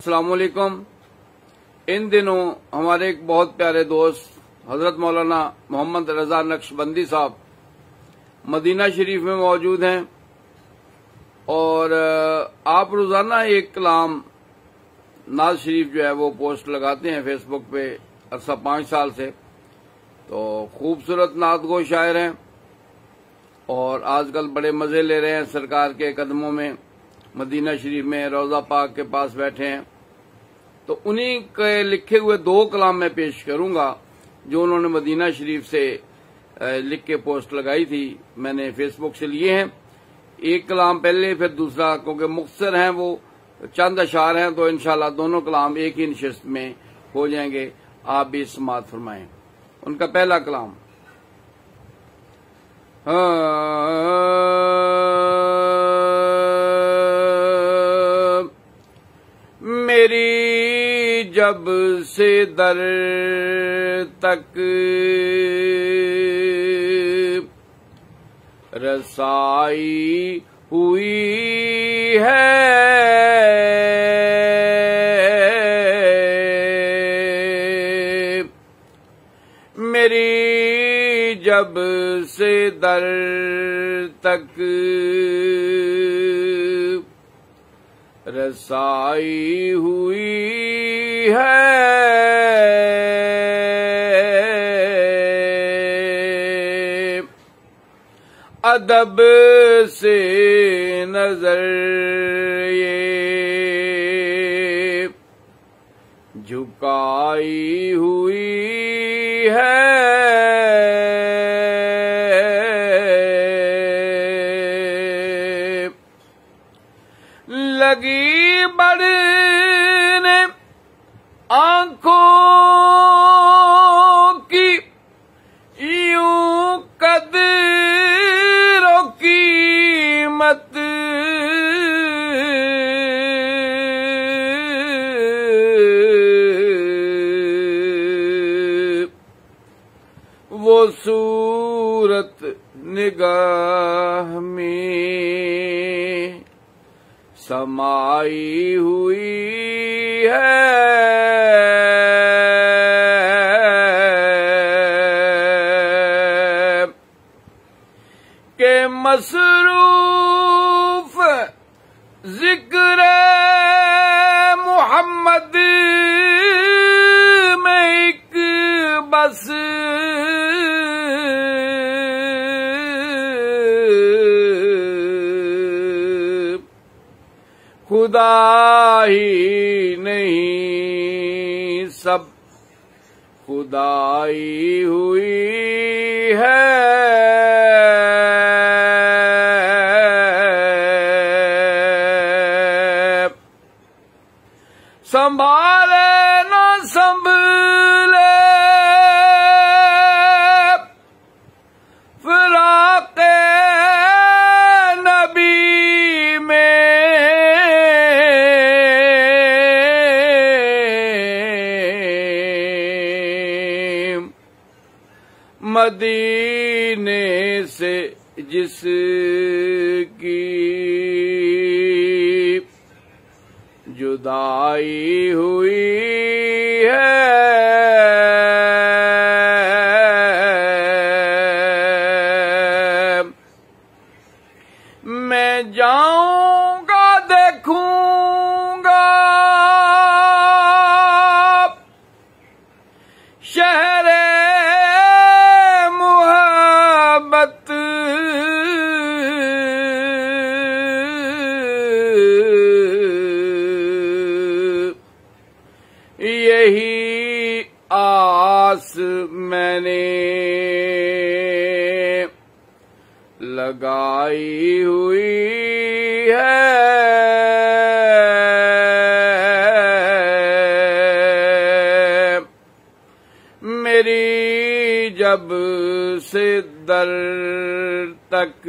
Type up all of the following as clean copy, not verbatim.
अस्सलाम वालेकुम। इन दिनों हमारे एक बहुत प्यारे दोस्त हजरत मौलाना मोहम्मद रजा नक्शबंदी साहब मदीना शरीफ में मौजूद हैं और आप रोजाना एक कलाम नाज शरीफ जो है वो पोस्ट लगाते हैं फेसबुक पे अरसा 5 साल से। तो खूबसूरत नात गो शायर हैं और आजकल बड़े मजे ले रहे हैं सरकार के कदमों में। मदीना शरीफ में रोजा पाक के पास बैठे हैं। तो उन्हीं के लिखे हुए 2 कलाम मैं पेश करूंगा जो उन्होंने मदीना शरीफ से लिख के पोस्ट लगाई थी। मैंने फेसबुक से लिए हैं। एक कलाम पहले फिर दूसरा, क्योंकि मुख्तसर हैं वो, चंद अशार हैं, तो इंशाल्लाह दोनों कलाम एक ही नशिस्त में हो जाएंगे। आप भी समाअत फरमाएं। उनका पहला कलाम। मेरी जब से दर तक रसाई हुई है, मेरी जब से दर तक रसाई हुई है, अदब से नजर ये झुकाई हुई है, लगी बढ़ने आंखों की यूं कदरों कीमत, वो सूरत निगाह में समाई हुई है, के मसरूफ जिक्र मोहम्मद में एक बस खुदा ही नहीं सब खुदाई हुई है, संभाले न संभले फिराक़े नबी में, मदीने से जिसकी जुदाई हुई है, मैं जाऊंगा देखूंगा शहर मोहब्बत, यही आस मैंने लगाई हुई है, मेरी जब से दर तक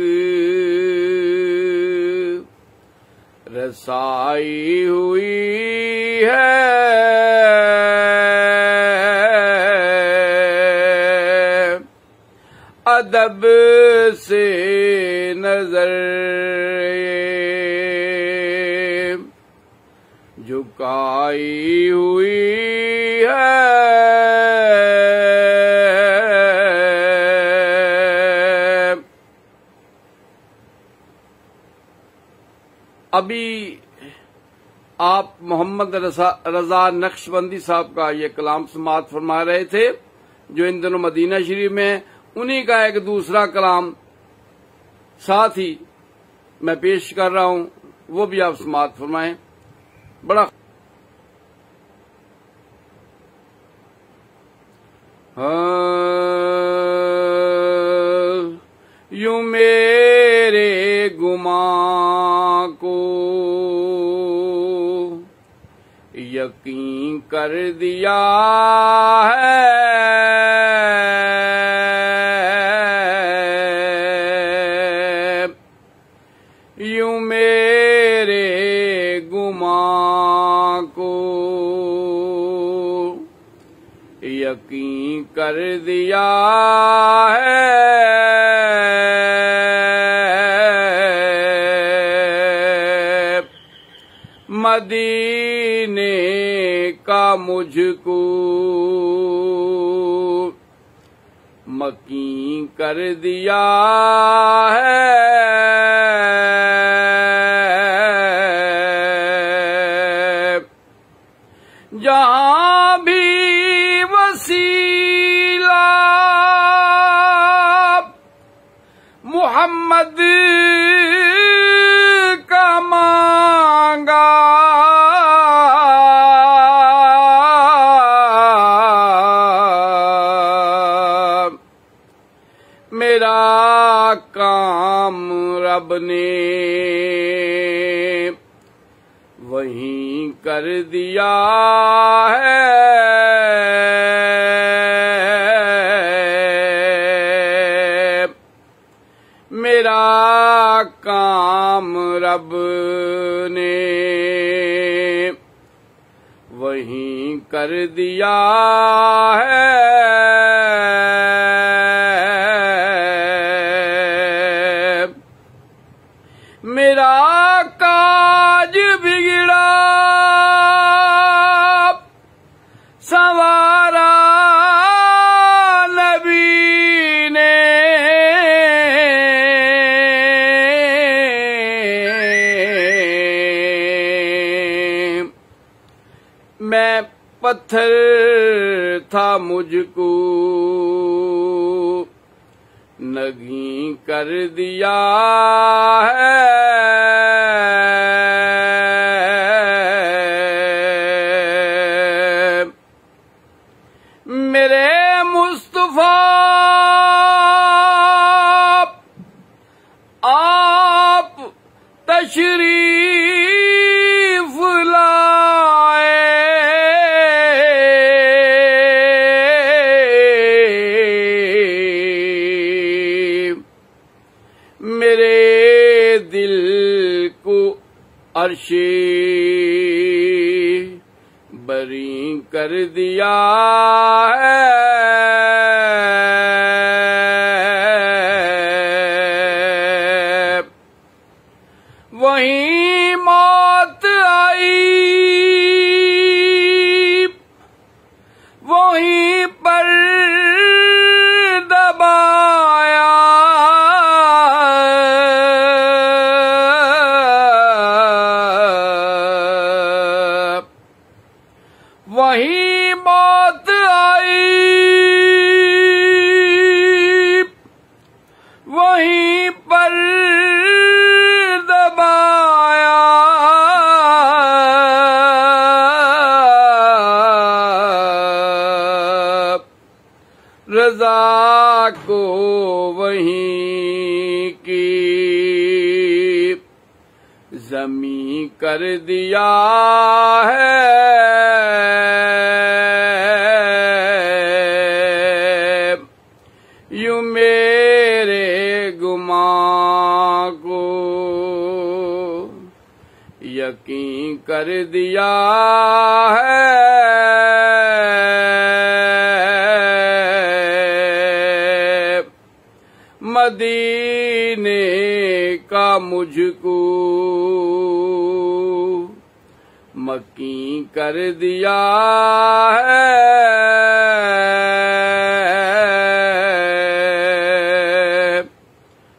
रसाई हुई है, अदब से नजर ये झुका छाई हुई है। अभी आप मोहम्मद रजा नक्शबंदी साहब का ये कलाम समाअत फरमा रहे थे जो इन दिनों मदीना शरीफ में, उन्हीं का एक दूसरा कलाम साथ ही मैं पेश कर रहा हूं, वो भी आप समाअत फरमाएं। बड़ा यूं मेरे गुमां को यकीन कर दिया है, यूं मेरे गुमां को यकीन कर दिया है। मदीने का मुझको मकीन कर दिया है। जहां भी वसीला मुहम्मद का मांगा, मेरा काम रब ने वहीं कर दिया है। मेरा काम रब ने वहीं कर दिया है। मेरा काज बिगड़ा संवारा नबी ने, मैं पत्थर था मुझको नगी कर दिया है। मेरे मुस्तफा आप तशरीफ लाए, मेरे दिल को अर्शे बरी कर दिया है। वहीं मौत आई, वहीं पर दबाया, वहीं मौत आई, वहीं पर दबाया। रजा को वहीं की जमीन कर दिया है। यूं मेरे गुमां को यकीन कर दिया है। मदीने का मुझको मक्की कर दिया है।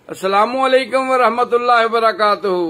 अस्सलामु अलैकुम व रहमतुल्लाहि व बरकातुहू।